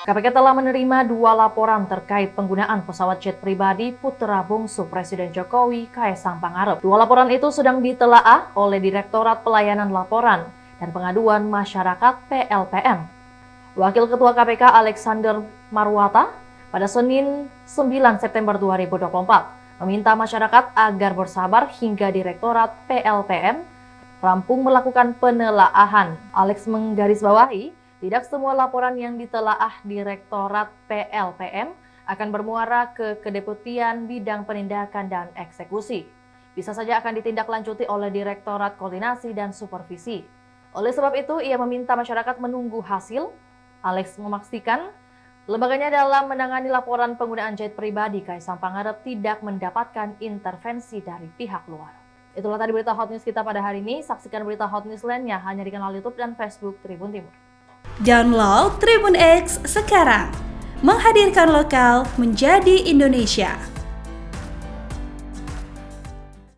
KPK telah menerima 2 laporan terkait penggunaan pesawat jet pribadi putra bungsu Presiden Jokowi, Kaesang Pangarep. 2 laporan itu sedang ditelaah oleh Direktorat Pelayanan Laporan dan Pengaduan Masyarakat (PLPM). Wakil Ketua KPK Alexander Marwata pada Senin 9 September 2024 meminta masyarakat agar bersabar hingga Direktorat PLPM rampung melakukan penelaahan. Alex menggarisbawahi, tidak semua laporan yang ditelaah Direktorat PLPM akan bermuara ke Kedeputian Bidang Penindakan dan Eksekusi. Bisa saja akan ditindaklanjuti oleh Direktorat Koordinasi dan Supervisi. Oleh sebab itu, ia meminta masyarakat menunggu hasil. Alex memastikan, lembaganya dalam menangani laporan penggunaan jet pribadi Kaesang Pangarep tidak mendapatkan intervensi dari pihak luar. Itulah tadi berita hot news kita pada hari ini. Saksikan berita hot news lainnya hanya di kanal YouTube dan Facebook Tribun Timur. Download Tribun X sekarang, menghadirkan lokal menjadi Indonesia.